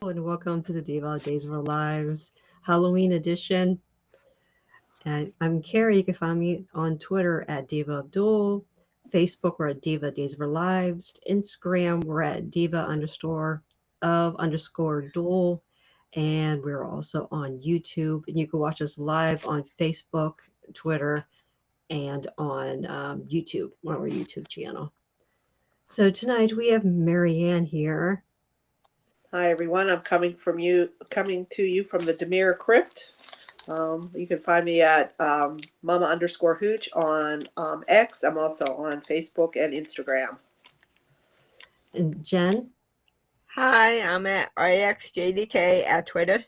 and welcome to the Diva Days of Our Lives Halloween edition. And I'm Carrie. You can find me on Twitter at Diva Abdul, Facebook we're at Diva Days of Our Lives, Instagram we're at Diva underscore Duel, and we're also on YouTube. And you can watch us live on Facebook, Twitter, and on YouTube on our YouTube channel. So tonight we have Marianne here. Hi everyone, I'm coming to you from the Demir Crypt. You can find me at Mama_Hooch on X. I'm also on Facebook and Instagram. And Jen. Hi, I'm at RXJDK at Twitter.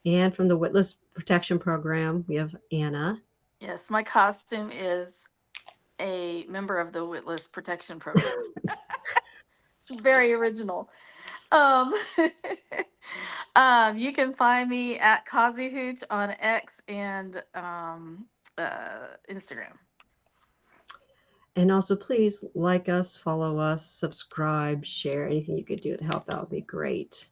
And from the Witless Protection Program, we have Anna. Yes, my costume is a member of the Witless Protection Program. It's very original. You can find me at Kazi Hooch on X and Instagram. And also, please like us, follow us, subscribe, share. Anything you could do to help out would be great.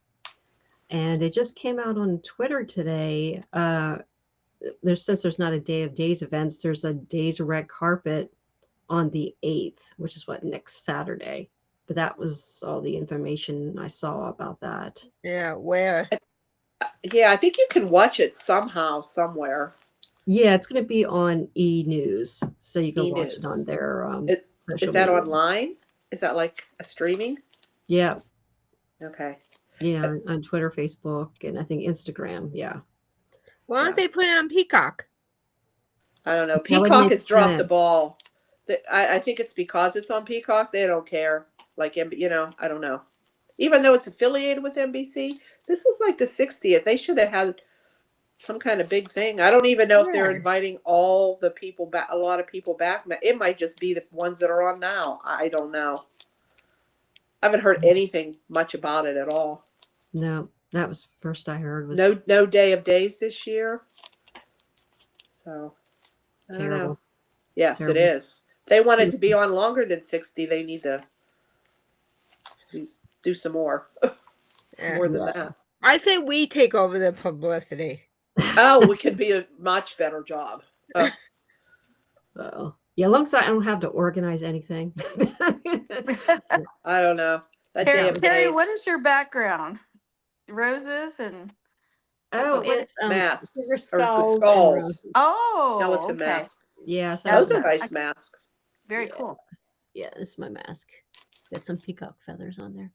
And it just came out on Twitter today. Since there's not a Day of Days events, there's a Days of Red Carpet on the 8th, which is next Saturday. But that was all the information I saw about that. Yeah, where? Yeah, I think you can watch it somehow, somewhere. Yeah, it's going to be on E-News, so you can watch it on their Is that online? Is that like a streaming? Yeah. Okay. Yeah, on Twitter, Facebook, and I think Instagram. Yeah. Why don't they put it on Peacock? I don't know. Peacock has dropped the ball. I think it's because it's on Peacock. They don't care. Like, I don't know. Even though it's affiliated with NBC, this is like the 60th. They should have had some kind of big thing. I don't even know if they're inviting all the people back, a lot of people back. It might just be the ones that are on now. I don't know. I haven't heard anything much about it at all. No, that was first I heard. Was no Day of Days this year. So, terrible. I don't know. Yes, terrible. It is. If they want it to be on longer than 60, they need to do some more. More than that. I think we take over the publicity. Oh, we could be a much better job. Yeah, as long as I don't have to organize anything. I don't know. Carrie, what is your background? Roses and it's masks or skulls. Skeleton mask. Yeah, so those are nice masks. Very cool. Yeah, this is my mask. Got some peacock feathers on there.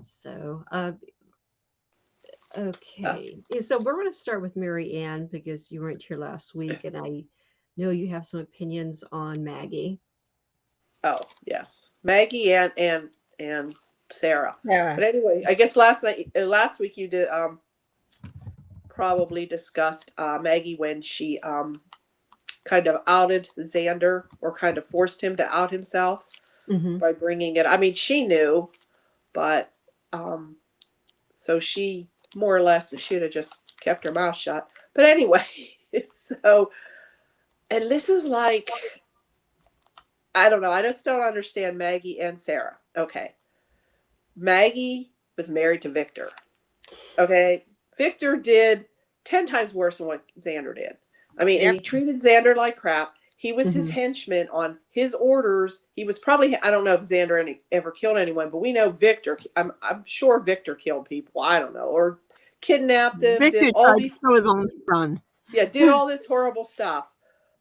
So, okay. So we're going to start with Mary Ann because you weren't here last week, and I know you have some opinions on Maggie. Oh, yes. Maggie and Sarah. Yeah. But anyway, I guess last week you did probably discussed Maggie when she kind of outed Xander or kind of forced him to out himself by bringing it. I mean, she knew, but so she more or less should have just kept her mouth shut. But anyway, so, and this is like, I don't know. I just don't understand Maggie and Sarah. Okay. Maggie was married to Victor. Okay. Victor did 10 times worse than what Xander did. I mean, and he treated Xander like crap. He was his henchman on his orders. He was probably, I don't know if Xander ever killed anyone, but we know Victor, I'm sure Victor killed people. I don't know. Or kidnapped him. Victor did all tried these, to kill his own son. Yeah, did all this horrible stuff.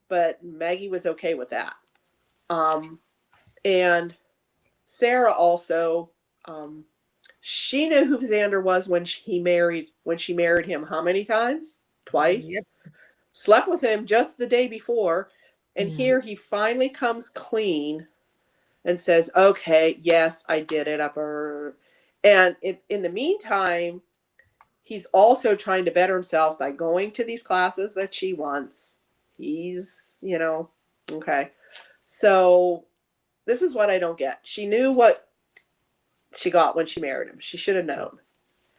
But Maggie was okay with that. And Sarah also, she knew who Xander was when she married him. How many times? Twice. Yep. Slept with him just the day before. And here he finally comes clean and says, okay, yes, I did it. And in the meantime, he's also trying to better himself by going to these classes that she wants. He's, okay. So this is what I don't get. She knew what she got when she married him. She should have known.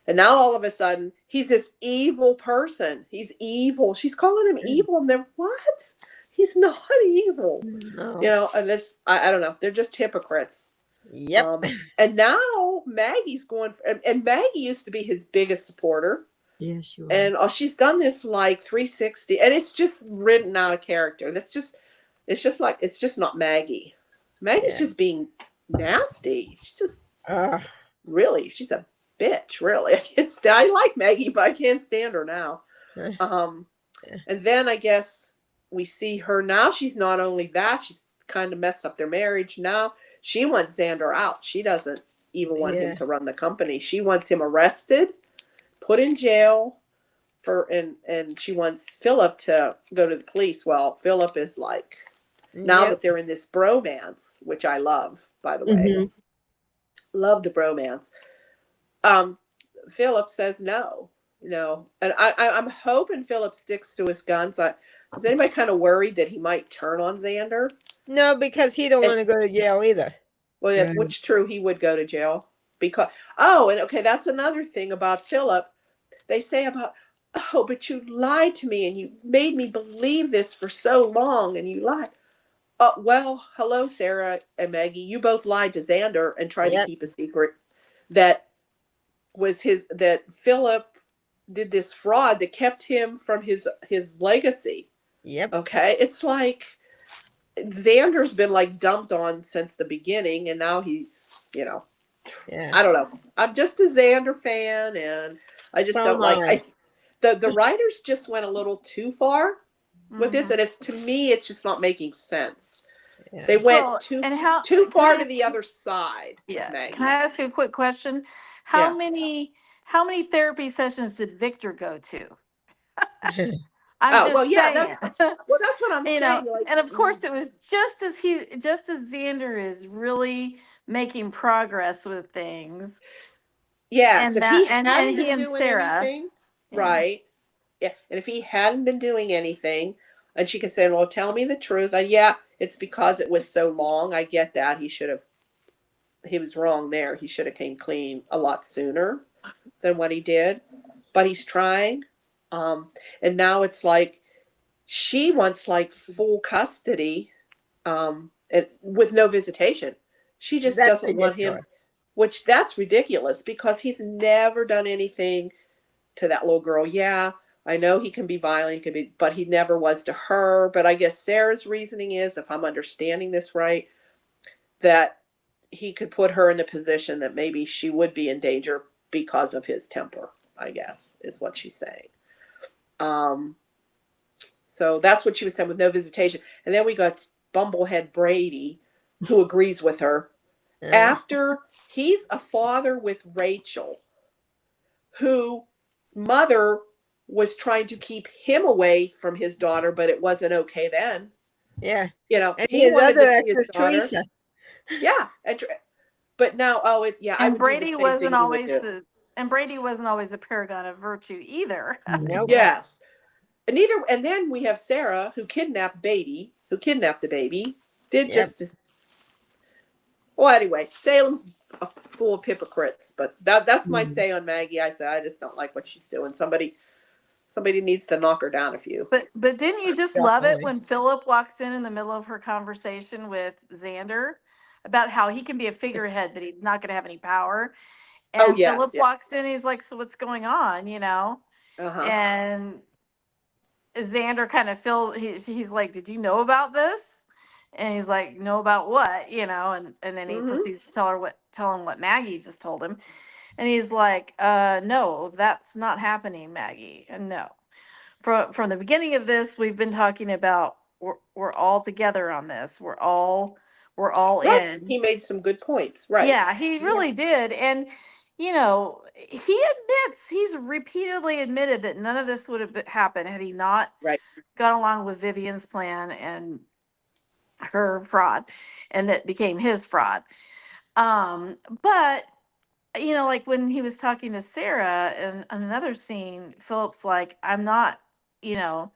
And now all of a sudden, he's this evil person. He's evil. She's calling him evil. And they're, what? He's not evil. No. And this, I don't know. They're just hypocrites. Yep. And now Maggie's going, and Maggie used to be his biggest supporter. Yeah, she was. And she's done this like 360, and it's just written out of character. And it's just not Maggie. Maggie's Yeah. just being nasty. She's just Ugh. really, she's a bitch. Really, I like Maggie, but I can't stand her now. And then I guess we see her now. She's not only that, she's kind of messed up their marriage. Now she wants Xander out. She doesn't even want him to run the company. She wants him arrested, put in jail and she wants Philip to go to the police. Well, Philip is like, now that they're in this bromance, which I love, by the way, love the bromance. Philip says no, and I'm hoping Philip sticks to his guns. Is anybody kind of worried that he might turn on Xander? No, because he don't want to go to jail either. Well, yeah, which true, he would go to jail because. Oh, and okay, that's another thing about Philip. They say about, oh, but you lied to me and you made me believe this for so long, and you lied. Well, hello, Sarah and Maggie. You both lied to Xander and tried to keep a secret that Philip did this fraud that kept him from his legacy. Yep. Okay. It's like Xander's been like dumped on since the beginning, and now he's, I don't know. I'm just a Xander fan, and I just don't like. The writers just went a little too far with this, and to me, it's just not making sense. Yeah. They went too far to the other side. Yeah. Can I ask you a quick question? How many therapy sessions did Victor go to? I'm just saying. Well, that's what I'm saying. And of course, it was just as Xander is really making progress with things. Yes, and he and Sarah, anything, right? Yeah, and if he hadn't been doing anything, and she could say, "Well, tell me the truth." It's because it was so long. I get that. He was wrong there. He should have came clean a lot sooner than what he did. But he's trying. And now it's like she wants like full custody, and with no visitation. She just doesn't want him, which that's ridiculous because he's never done anything to that little girl. Yeah, I know he can be violent, but he never was to her. But I guess Sarah's reasoning is, if I'm understanding this right, that he could put her in a position that maybe she would be in danger because of his temper, I guess, is what she's saying. So that's what she was saying with no visitation. And then we got Bumblehead Brady, who agrees with her. After he's a father with Rachel, whose mother was trying to keep him away from his daughter, but it wasn't okay then. Yeah. And he wanted to see his daughter. Teresa. Yeah. But now, and Brady wasn't always the paragon of virtue either. Nope. Yes. And then we have Sarah, who kidnapped the baby. Well, anyway, Salem's full of hypocrites, but that's my say on Maggie. I just don't like what she's doing. Somebody needs to knock her down a few. But didn't you just love it when Philip walks in the middle of her conversation with Xander about how he can be a figurehead, but he's not going to have any power? And Philip walks in, he's like, "So what's going on?" And Xander kind of feels he's like, "Did you know about this?" And he's like, "Know about what?" And then he proceeds to tell him what Maggie just told him. And he's like, "No, that's not happening, Maggie." And no, from the beginning of this, we've been talking about we're all together on this. We're all in. He made some good points, right? Yeah, he really did. And he's repeatedly admitted that none of this would have happened had he not gone along with Vivian's plan and her fraud, and that became his fraud. But like when he was talking to Sarah in another scene, Philip's like, "I'm not, you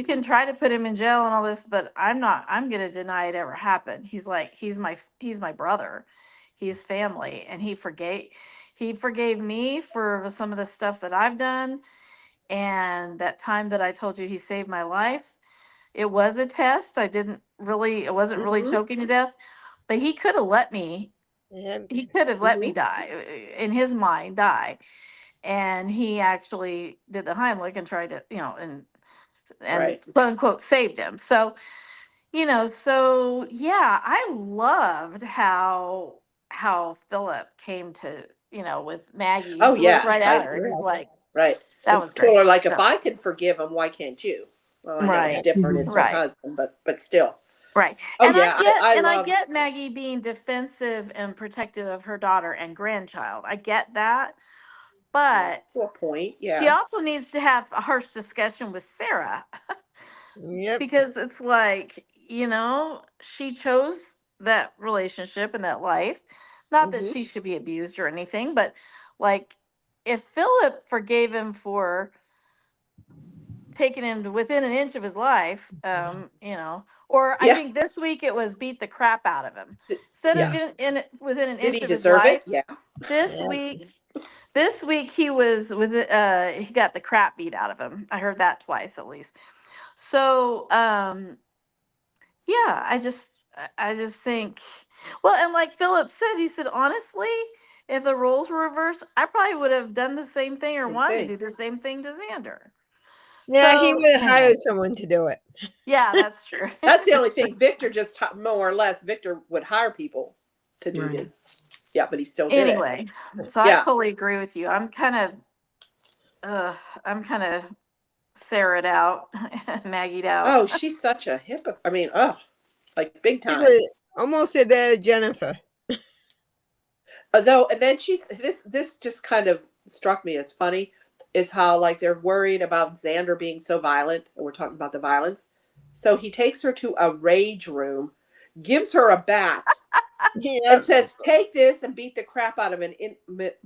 can try to put him in jail and all this, but I'm going to deny it ever happened." He's like, he's my brother. He's family. And he forgave me for some of the stuff that I've done. And that time that I told you he saved my life, it was a test. It wasn't really choking to death, but he could have let me. Yep. He could have let me Mhm. die, in his mind, die, and he actually did the Heimlich and tried to, and Right. quote unquote saved him. So, so yeah, I loved how Philip came to, with Maggie. Oh He looked right yes, I at agree. her and he's Yes. like, Right. that And was told great. her like, if So, I can forgive him, why can't you? Well, I know it's right, different. Mhm. It's her right, husband, but still. right. Oh And I yeah, get I and I love. get Maggie being defensive and protective of her daughter and grandchild. I get that. But To a point, she also yes. needs to have a harsh discussion with Sarah, Yep. because it's like, she chose that relationship and that life. Not that Hmm. she should be abused or anything, but like, if Philip forgave him for taking him to within an inch of his life, or I Yeah. think this week it was beat the crap out of him. Instead Yeah. of within an Did inch he of his deserve it? life, Yeah. this Yep. week this week he was he got the crap beat out of him. I heard that twice at least. So yeah, I just think, well, and like Philip said, he said, honestly, if the roles were reversed, I probably would have done the same thing or Same wanted to thing. do the same thing to Xander. Yeah, he So would have anyway, hired someone to do it. yeah, that's true. That's the only thing. Victor just more or less. Victor would hire people to do Right. his. Yeah, but he still did it. Anyway, so I Yeah. totally agree with you. I'm kind of Sarah'd out, Maggie'd out. Oh, she's such a hypocrite. I mean, oh, like big He's time. almost a better Jennifer. Although, and then she's this just kind of struck me as funny, is how like they're worried about Xander being so violent, and we're talking about the violence. So he takes her to a rage room, gives her a bat, and Yep. says, "Take this and beat the crap out of an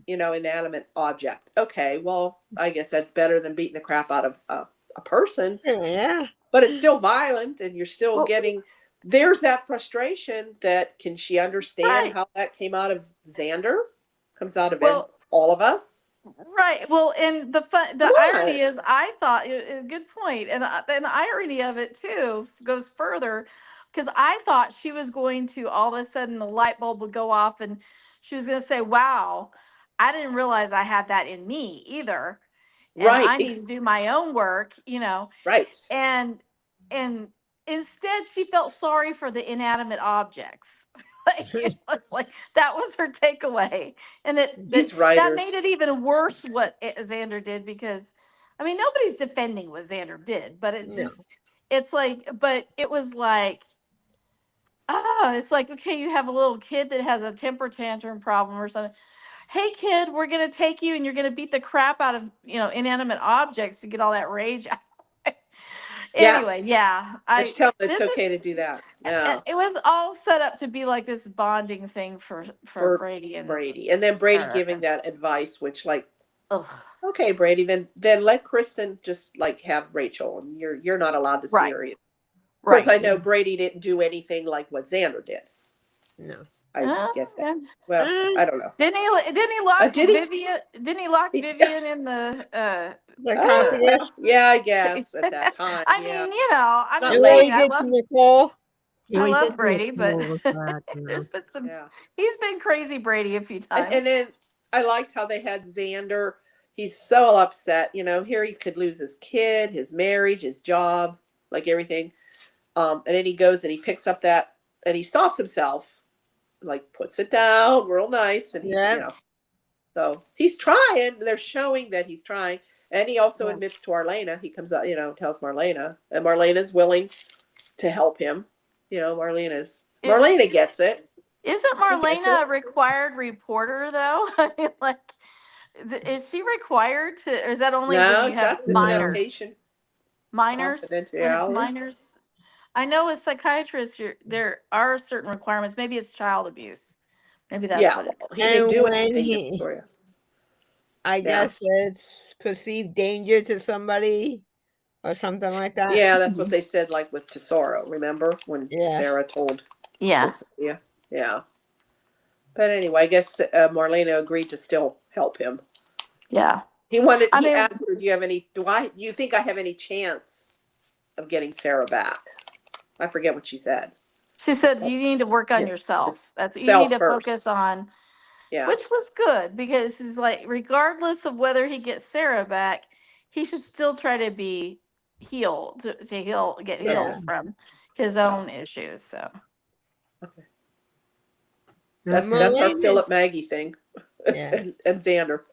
inanimate object." Okay, well, I guess that's better than beating the crap out of a person, Yeah. but it's still violent, and you're still Well, getting. There's that frustration that can she understand right. how that came out of Xander, comes out of Well, all of us. right. Well, and Come the on, irony is, I thought, good point, and the irony of it too goes further, because I thought she was going to, all of a sudden the light bulb would go off, and she was going to say, "Wow, I didn't realize I had that in me either, and right, I need to do my own work," right, and and instead she felt sorry for the inanimate objects. Like, it was like that was her takeaway, and these that made writers. it even worse what Xander did, because I mean, nobody's defending what Xander did, but No. it's like, but it was like, it's like, okay, you have a little kid that has a temper tantrum problem or something. Hey kid, we're gonna take you and you're gonna beat the crap out of inanimate objects to get all that rage out. Anyway, Yes, yeah, and she tells them it's this is okay to do that. Yeah, it was all set up to be like this bonding thing for for Brady and Brady, and then Brady her. giving that advice, which like, Ugh, okay, Brady, then let Kristen just like have Rachel, and you're not allowed to see right, her either. Of course, I right. know Brady didn't do anything like what Xander did. No. I get that. Yeah. Well, Uh, I don't know. Didn't he lock Did he? Vivian? Didn't he lock Vivian Yes. in the the the? confidence. Well, yeah, I guess at that time, I yeah. mean, I'm Not just And what saying, he late. did to Nicole. Well, he I love did do Brady, but cool with that. there's been some. Yeah. He's been crazy Brady a few And times. then I liked how they had Xander. He's so upset. Here he could lose his kid, his marriage, his job, like everything. And then he goes and he picks up that and he stops himself, like puts it down real nice. And Yep. so he's trying. They're showing that he's trying. And he also Yeah. admits to Marlena. He comes out, tells Marlena. And Marlena's willing to help him. Marlena gets it. Isn't He gets Marlena it. a required reporter though? I mean, like, is she required to, or is that only when No, you have it's an No. minors? outpatient Minors, when it's confidentiality. minors. I know as psychiatrists, there are certain requirements. Maybe it's child abuse. Maybe that's Yeah, what it is. he didn't And do when anything to he, Victoria. I Yeah. guess it's perceived danger to somebody or something like that. Yeah, that's what they said, like with Tesoro. Remember when Yeah. Sarah told Yeah, Cynthia? Yeah. But anyway, I guess Marlena agreed to still help him. yeah. He I mean, asked her, do you think I have any chance of getting Sarah back? I forget what she said. She said you need to work on Yes, yourself. That's you self need to first. focus on, Yeah. which was good because he's like, regardless of whether he gets Sarah back, he should still try to be healed to get Yeah. healed from his own issues. So Okay. That's our Marlena- Philip Maggie thing. Yeah. and Xander.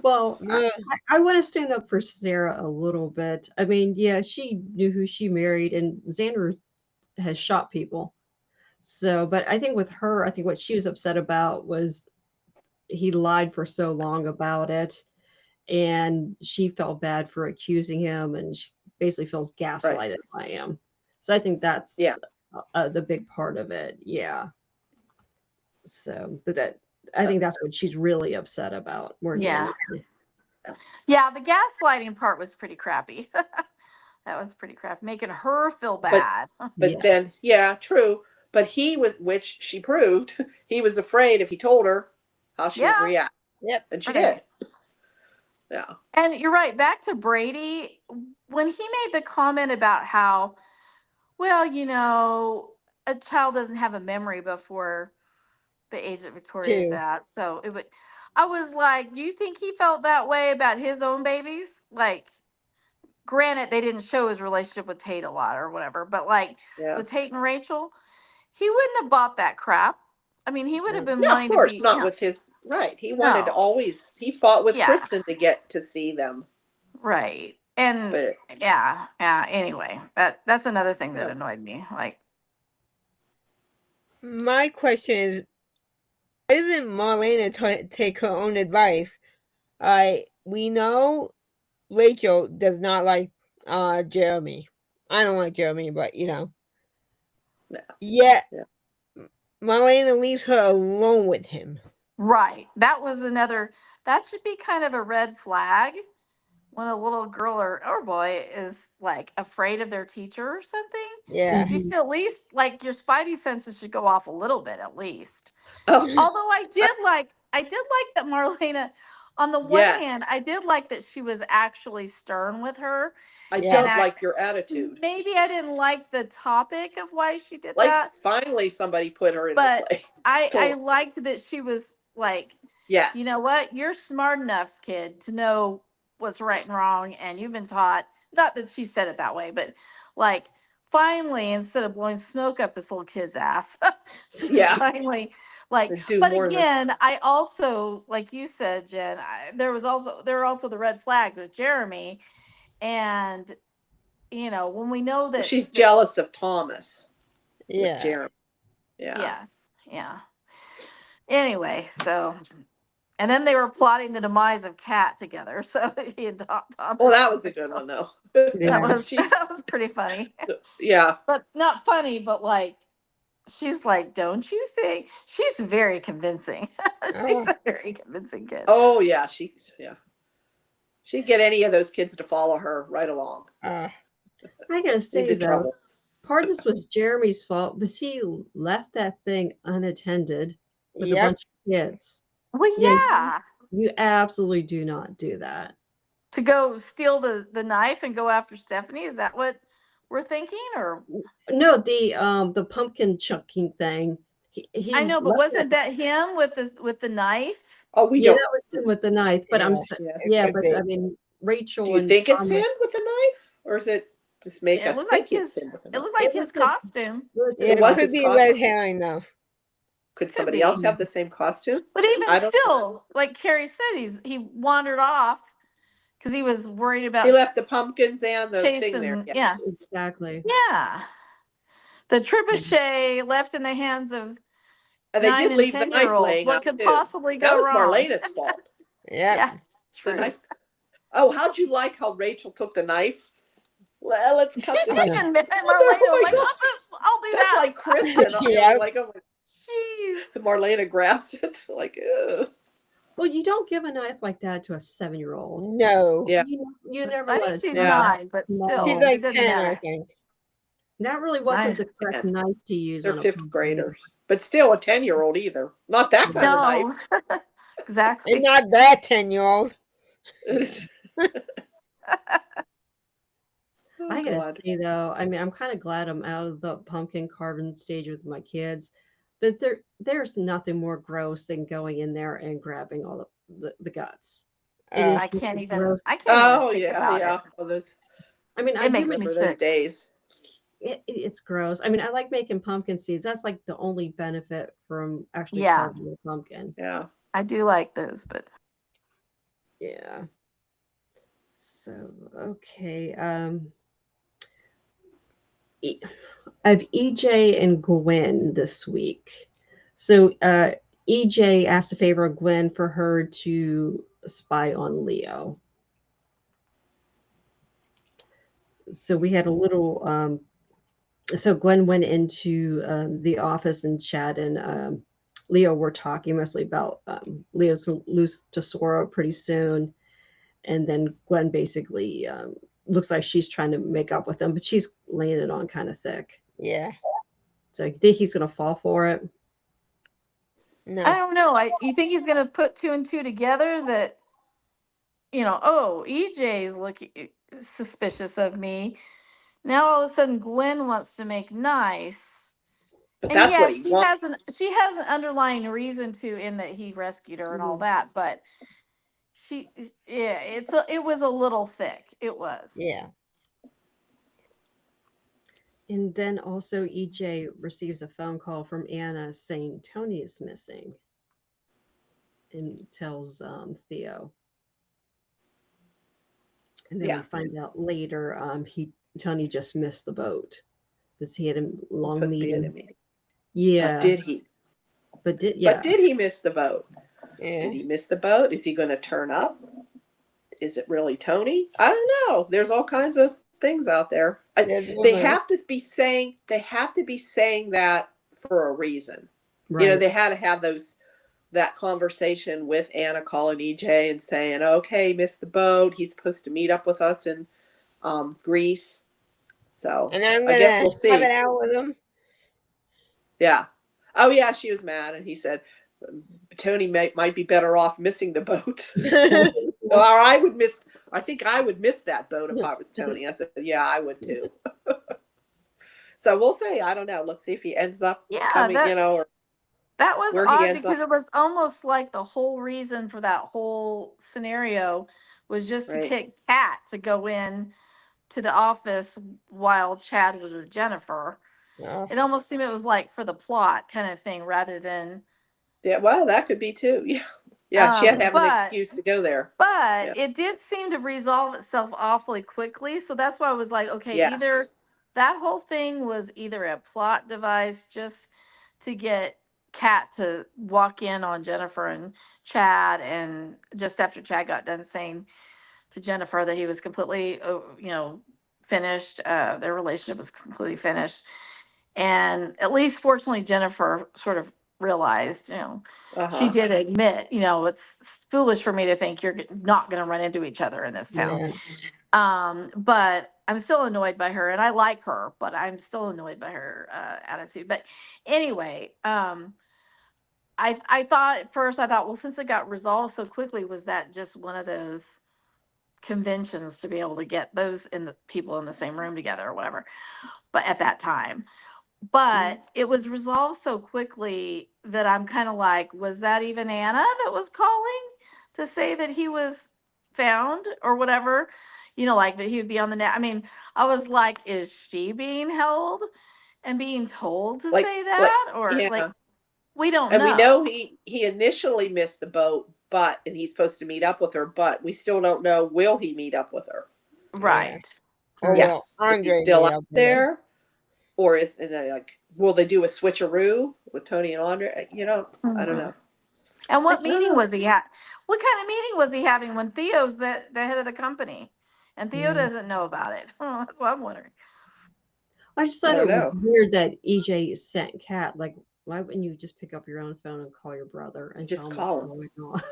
Well, No, I want to stand up for Sarah a little bit. I mean, yeah, she knew who she married, and Xander has shot people. So, but I think with her, I think what she was upset about was he lied for so long about it, and she felt bad for accusing him, and she basically feels gaslighted by him. So I think that's the big part of it. Yeah. So, but I think that's what she's really upset about more than yeah, anything. yeah, the gaslighting part was pretty crappy. That was pretty crappy, making her feel bad. But then, true. But he was, which she proved, he was afraid if he told her how she would react. Yep. And she did. Yeah. And you're right. Back to Brady, when he made the comment about how, well, a child doesn't have a memory before the age that Victoria's at. So I was like, do you think he felt that way about his own babies? Like, granted, they didn't show his relationship with Tate a lot or whatever, but like with Tate and Rachel, he wouldn't have bought that crap. I mean, he would have been wanting of course, to be not with his He wanted to always. He fought with Kristen to get to see them. Right. And anyway, that's another thing that annoyed me. Like, my question is, why doesn't Marlena take her own advice? We know Rachel does not like Jeremy. I don't like Jeremy, but Marlena leaves her alone with him. Right. That should be kind of a red flag when a little girl or boy is like afraid of their teacher or something. Yeah. You should at least, like, your spidey senses should go off a little bit at least. Although I did like that Marlena, on the one hand, I did like that she was actually stern with her. I don't like your attitude. Maybe I didn't like the topic of why she did like, that. Finally, somebody put her in the play. I liked that she was like, yes, you know what? You're smart enough, kid, to know what's right and wrong, and you've been taught. Not that she said it that way, but like, finally, instead of blowing smoke up this little kid's ass, finally. Like, but again, I also, like you said, Jen, there were also the red flags with Jeremy, and when we know that she's jealous of Thomas. Yeah. Jeremy. Yeah. Anyway, so, and then they were plotting the demise of Kat together. So he and Tom. Well, that was a good one, though. That was pretty funny. Yeah, but not funny, but like. She's like, don't you think? She's very convincing. She's a very convincing kid. Oh, yeah. She'd get any of those kids to follow her right along. I gotta say, though, part of this was Jeremy's fault because he left that thing unattended with a bunch of kids. Well, yeah. You absolutely do not do that. To go steal the knife and go after Stephanie? Is that what we're thinking? Or no, the pumpkin chunking thing. He I know, but wasn't that him with the knife? Oh, we don't. That was him with the knife. But I mean, Rachel. Do you think it's him with the knife, or is it just make us think it's him with the knife? It looked like his costume. It could be red herring though. Could somebody else have the same costume? But even still, like Carrie said, he wandered off. Because he was worried about. He left the pumpkins and the thing there. Yes. Yeah, exactly. Yeah, the trebuchet left in the hands of. And they did leave the knife laying. What could possibly go wrong? That was Marlena's fault. Yeah. True. Oh, how'd you like how Rachel took the knife? Well, let's cut this. Marlena like, I'll do that. That's like Kristen. Like, oh my. Jeez. Marlena grabs it like. Ugh. Well, you don't give a knife like that to a 7-year-old. No. Yeah. You never. I think she's 9, but still. She's like 10, I think. That really wasn't the correct knife to use. They're 5th graders, but still a 10-year-old either. Not that kind of knife. Exactly. And not that 10-year-old. Oh, I gotta God. say though, I mean, I'm kind of glad I'm out of the pumpkin carving stage with my kids, but there's nothing more gross than going in there and grabbing all the guts. It is Uh, just I gross. can't even Oh, think yeah, about it. yeah. Well, those, I mean, I It do makes make me remember those sick. days. it's gross. I mean, I like making pumpkin seeds. That's like the only benefit from actually Yeah, carving a pumpkin. Yeah. I do like those, but Yeah. So okay. E- I have EJ and Gwen this week. So EJ asked a favor of Gwen for her to spy on Leo. So we had a little. So Gwen went into the office, and Chad and Leo were talking mostly about Leo's going to lose to Sora pretty soon, and then Gwen basically looks like she's trying to make up with him, but she's laying it on kind of thick. yeah. So you think he's going to fall for it? I No. don't know. You think he's gonna put two and two together that, oh, EJ's looking suspicious of me. Now all of a sudden Gwen wants to make nice. But And that's what yes, he she wants. has an underlying reason to, in that he rescued her and all Mhm. that, but it was a little thick. It was. Yeah. And then also EJ receives a phone call from Anna saying Tony is missing, and tells Theo. And then we Yeah. find out later Tony just missed the boat because he had a Was long supposed to be at a meeting. meeting. But Yeah, did he? but But did he miss the boat? Yeah. Did he miss the boat? Is he going to turn up? Is it really Tony? I don't know. There's all kinds of things out there. There's They rumors. have to be saying that for a reason. right. They had to have that conversation with Anna calling EJ and saying, "Okay, missed the boat. He's supposed to meet up with us in Greece." So And I'm I guess gonna we'll see. have it out with him. Yeah. Oh yeah, she was mad, and he said Tony might be better off missing the boat. Or I think I would miss that boat if I was Tony. I thought, yeah, I would too. So we'll see. I don't know. Let's see if he ends up coming, or that was where he odd ends because up. it was almost like the whole reason for that whole scenario was just to Right. pick Kat to go in to the office while Chad was with Jennifer. Oh, It almost seemed it was like for the plot kind of thing rather than. Yeah, well, that could be too. Yeah. Yeah, she had to have an But excuse to go there. But Yeah. it did seem to resolve itself awfully quickly. So that's why I was like, okay, Yes. either that whole thing was either a plot device just to get Kat to walk in on Jennifer and Chad, and just after Chad got done saying to Jennifer that he was completely, finished, their relationship was completely finished. And at least fortunately, Jennifer sort of realized, she Uh-huh. did admit, it's foolish for me to think you're not going to run into each other in this town. yeah. But I'm still annoyed by her, and I like her, but I'm still annoyed by her attitude. But anyway, I thought at first, well, since it got resolved so quickly, was that just one of those conventions to be able to get those people in the same room together or whatever? But at that time. But it was resolved so quickly that I'm kind of like, was that even Anna that was calling to say that he was found or whatever? Like that he would be on the net. I mean, I was like, is she being held and being told to say that? Or yeah. We don't And know. we know he initially missed the boat, and he's supposed to meet up with her, but we still don't know, will he meet up with her? Right. Or Yes. will Andre is he still meet out up with there? Or will they do a switcheroo with Tony and Andre? I don't know. And what I don't meeting know. was he at? What kind of meeting was he having when Theo's the head of the company? And Theo doesn't know about it. That's what I'm wondering. I just I thought it don't was know. weird that EJ sent Kat. Like, why wouldn't you just pick up your own phone and call your brother and Just tell him call what's him. going on?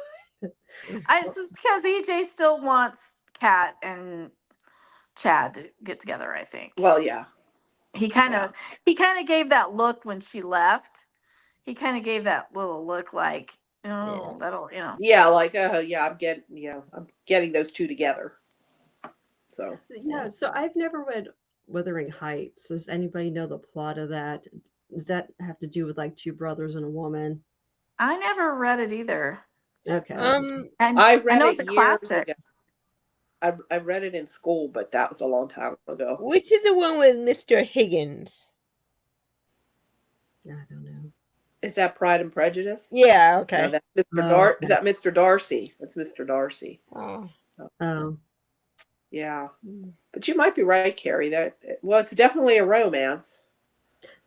It's just because EJ still wants Kat and Chad to get together, I think. Well, yeah. He kind of gave that look when she left. He kind of gave that little look like, that'll, Yeah, like, I'm getting those two together. So Yeah, so I've never read Wuthering Heights. Does anybody know the plot of that? Does that have to do with like two brothers and a woman? I never read it either. Okay. And I I read know it it's a years classic. ago. I read it in school, but that was a long time ago. Which is the one with Mr. Higgins? I don't know. Is that Pride and Prejudice? Yeah, okay. No, that's Mr. Oh, Is that Mr. Darcy? That's Mr. Darcy. Oh. Oh. Yeah. But you might be right, Carrie. Well, it's definitely a romance.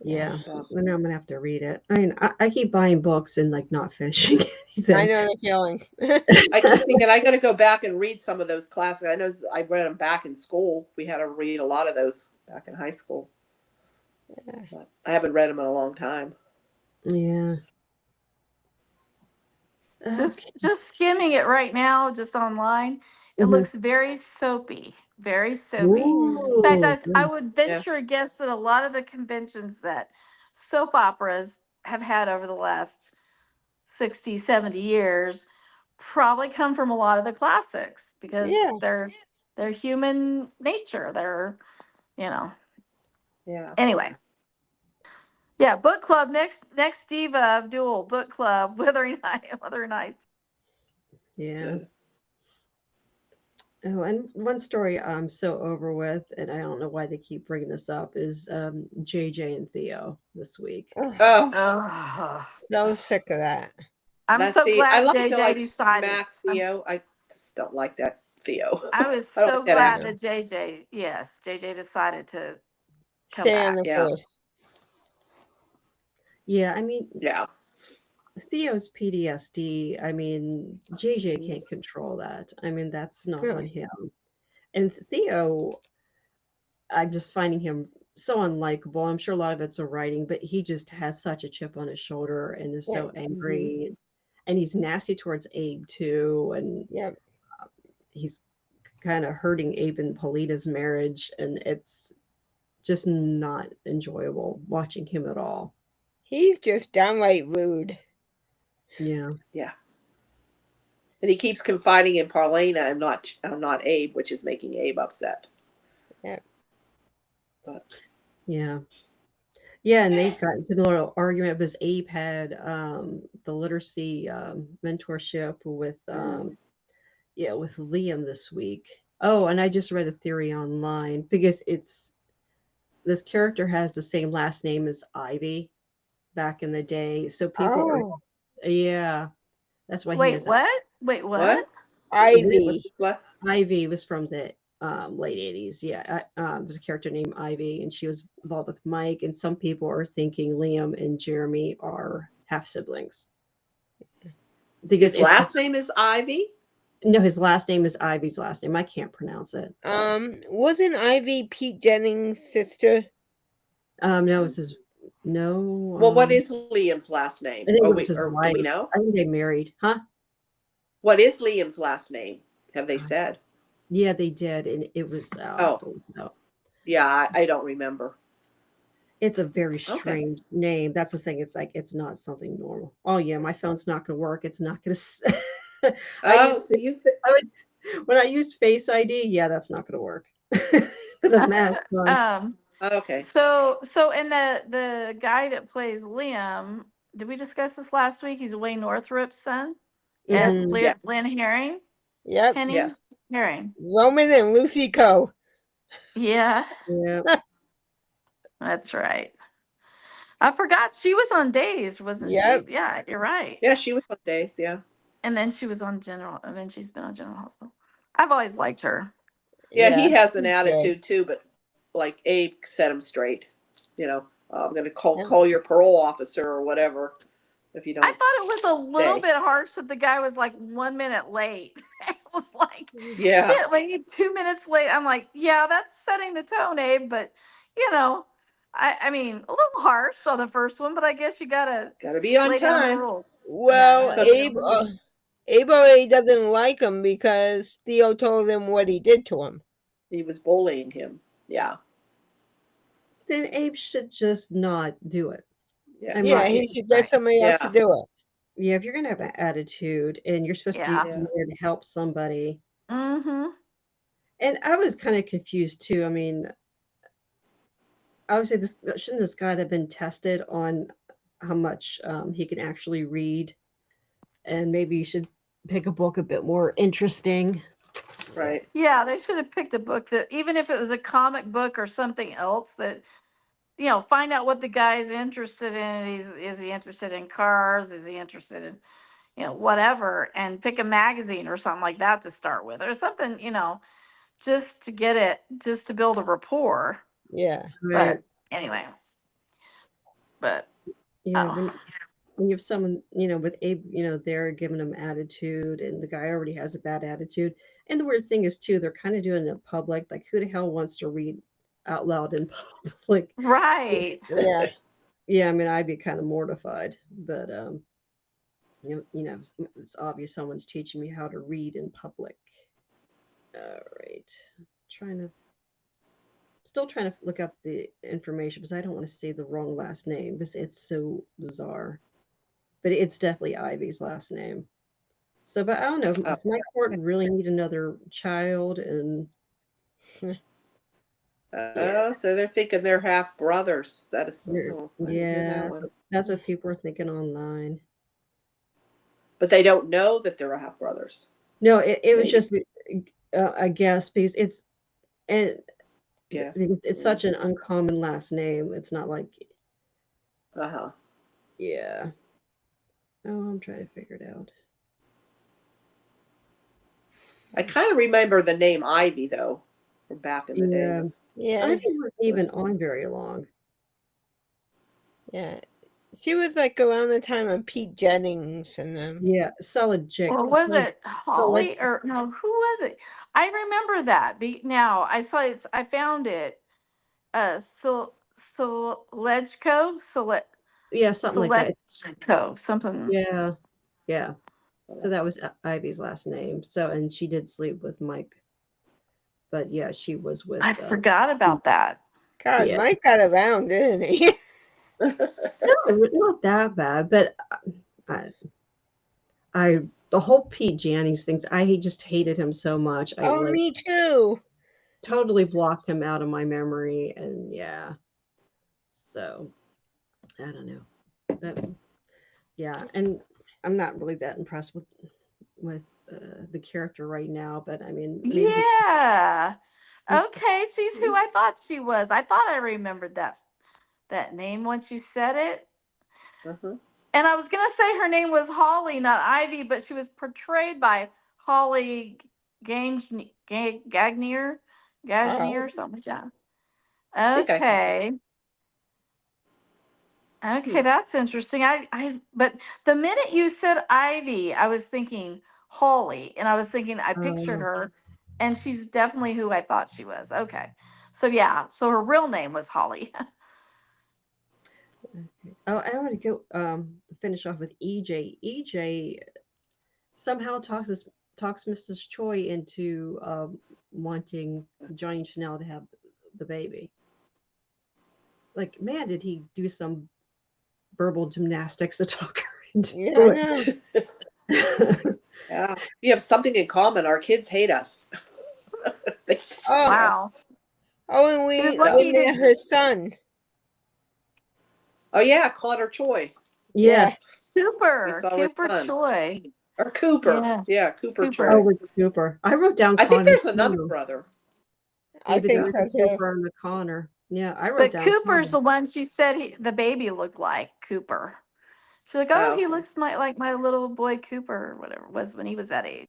Yeah. Then I'm gonna have to read it. I mean, I keep buying books and like not finishing anything. I know the feeling. I keep thinking I got to go back and read some of those classics. I know I read them back in school. We had to read a lot of those back in high school. Yeah. But I haven't read them in a long time. Yeah. Just skimming it right now, just online. It looks very soapy, very soapy. Ooh. In fact, I would venture a guess that a lot of the conventions that soap operas have had over the last 60, 70 years probably come from a lot of the classics because they're human nature. They're, Yeah. Anyway. Yeah, book club next Diva of Duel book club Wuthering Heights. Yeah. Oh, and one story I'm so over with, and I don't know why they keep bringing this up, is JJ and Theo this week. Oh, so sick of that. I'm so glad I like JJ to like decided. smack Theo. I just don't like that Theo. I was so glad that JJ decided to come Stay back. on the force. Yeah, I mean, yeah. Theo's PTSD. I mean, JJ can't control that. I mean, that's not on him. And Theo, I'm just finding him so unlikable. I'm sure a lot of it's a writing, but he just has such a chip on his shoulder and is so angry. And he's nasty towards Abe too. And he's kind of hurting Abe and Paulina's marriage. And it's just not enjoyable watching him at all. He's just downright rude. Yeah. Yeah. And he keeps confiding in Paulina and not Abe, which is making Abe upset. Yeah. But yeah. Yeah, and they got into a little argument because Abe had the literacy mentorship with with Liam this week. Oh, and I just read a theory online because this character has the same last name as Ivy back in the day. So people that's why he has Wait, what? Ivy. Ivy was from the late 80s. Yeah, it was a character named Ivy, and she was involved with Mike. And some people are thinking Liam and Jeremy are half siblings. Because his last name is Ivy? No, his last name is Ivy's last name. I can't pronounce it. Wasn't Ivy Pete Jennings' sister? No, it was his. No. Well, what is Liam's last name? I think it was his wife. Do we know? I think they married, huh? What is Liam's last name? Have they said? Yeah, they did, and it was. Yeah, I don't remember. It's a very strange name. That's the thing. It's like it's not something normal. Oh yeah, my phone's not going to work. It's not going to. When I used Face ID, yeah, that's not going to work. The mask. Okay. So and the guy that plays Liam, did we discuss this last week? He's Wayne Northrup's son. And Lynn Herring. Yep. Herring. Roman and Lucy Coe. Yeah. Yeah. That's right. I forgot she was on Days, wasn't she? Yeah, you're right. Yeah, she was on Days, yeah. And then she was on General, and then she's been on General Hospital. I've always liked her. Yeah, he has an attitude too, but like Abe set him straight. I'm going to call your parole officer or whatever if you don't. I thought it was a little bit harsh that the guy was like 1 minute late. It was like, like 2 minutes late. I'm like, yeah, that's setting the tone, Abe. But I mean, a little harsh on the first one, but I guess you gotta be on time. Rules. Well, Abe already doesn't like him because Theo told him what he did to him. He was bullying him. Yeah. Then Abe should just not do it. Yeah, he should get somebody else to do it. Yeah, if you're gonna have an attitude and you're supposed to be there to help somebody. Mm-hmm. And I was kind of confused too. I mean, I would say shouldn't this guy have been tested on how much he can actually read, and maybe you should pick a book a bit more interesting. Right. Yeah, they should have picked a book that, even if it was a comic book or something else, that, find out what the guy's interested in. Is he interested in cars? Is he interested in, whatever, and pick a magazine or something like that to start with, or something, just to get it, just to build a rapport. Yeah. Right. But anyway, but Yeah. When you have someone, with Abe, they're giving them attitude, and the guy already has a bad attitude. And the weird thing is too, they're kind of doing it in public. Like, who the hell wants to read out loud in public? right. Yeah. Yeah, I mean, I'd be kind of mortified, but it's obvious someone's teaching me how to read in public. All right, still trying to look up the information because I don't want to say the wrong last name because it's so bizarre. But it's definitely Ivy's last name. So, but I don't know. Does Mike Horton really need another child? And so they're thinking they're half brothers. Is that yeah, that's what people are thinking online. But they don't know that they're half brothers. No, it was just, I guess, because it's such an uncommon last name. It's not like. Yeah. Oh, I'm trying to figure it out. I kind of remember the name Ivy though, from back in the day. Yeah. Ivy wasn't even on very long. Yeah. She was like around the time of Pete Jennings and them. Yeah, solid chick. Or was it Holly or no? Who was it? I remember that. Now I saw it. I found it. Solejko. Yeah, something like that. Something. Yeah. Yeah. So that was Ivy's last name. So, and she did sleep with Mike. But yeah, she was with. I forgot about that. God, yeah. Mike got around, didn't he? No, not that bad. But the whole Pete Jennings things, I just hated him so much. Me too. Totally blocked him out of my memory, and yeah. So, I don't know. But yeah, and I'm not really that impressed with the character right now, but I mean, yeah. Okay, she's who I thought she was. I thought I remembered that name once you said it. Mm-hmm. And I was gonna say her name was Holly, not Ivy, but she was portrayed by Holly Gagnier, or something like that. Okay. Okay, that's interesting. But the minute you said Ivy, I was thinking Holly, and I was thinking I pictured her, and she's definitely who I thought she was. Okay, so yeah, so her real name was Holly. Oh, I want to go finish off with EJ. EJ somehow talks Mrs. Choi into wanting Johnny Chanel to have the baby. Like, man, did he do some verbal gymnastics to talk her into it? Yeah, we have something in common. Our kids hate us. Wow. Oh, and we met her son. Oh yeah, Connor Choi. Yes. Cooper Choi. Or Cooper. Yeah, Cooper Choi. Oh, with Cooper. I wrote down I think there's another brother. I think so too. Cooper and Connor. Yeah, I wrote down. But Cooper's the one she said the baby looked like Cooper. She's like, oh, he looks like my little boy Cooper, or whatever it was when he was that age.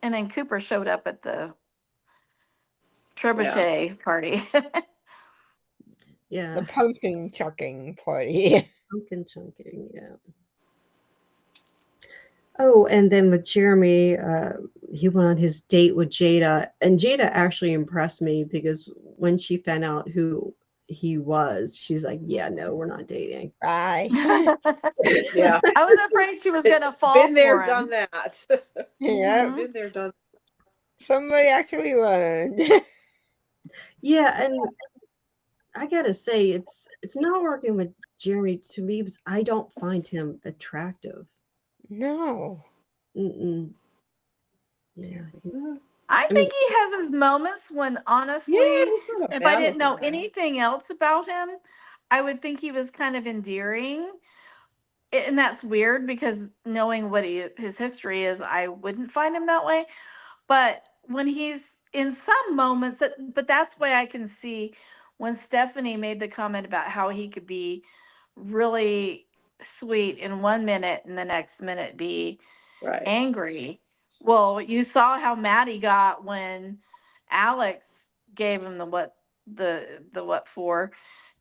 And then Cooper showed up at the trebuchet party. Yeah. The pumpkin chucking party. Pumpkin chunking, yeah. Oh, and then with Jeremy, he went on his date with Jada, and Jada actually impressed me because when she found out who he was, she's like, yeah, no, we're not dating. Bye. Yeah. I was afraid she was going to fall Been there, for him. done that. Yeah. Been there, done. Somebody actually learned. Yeah, and I gotta say, it's not working with Jeremy to me because I don't find him attractive. No. Mm-mm. Yeah. I think he has his moments when, honestly, if I didn't know anything else about him, I would think he was kind of endearing. And that's weird because knowing what his history is, I wouldn't find him that way. But when he's in some moments, but that's why I can see when Stephanie made the comment about how he could be really sweet in 1 minute and the next minute be angry. Well, you saw how mad he got when Alex gave him the what for.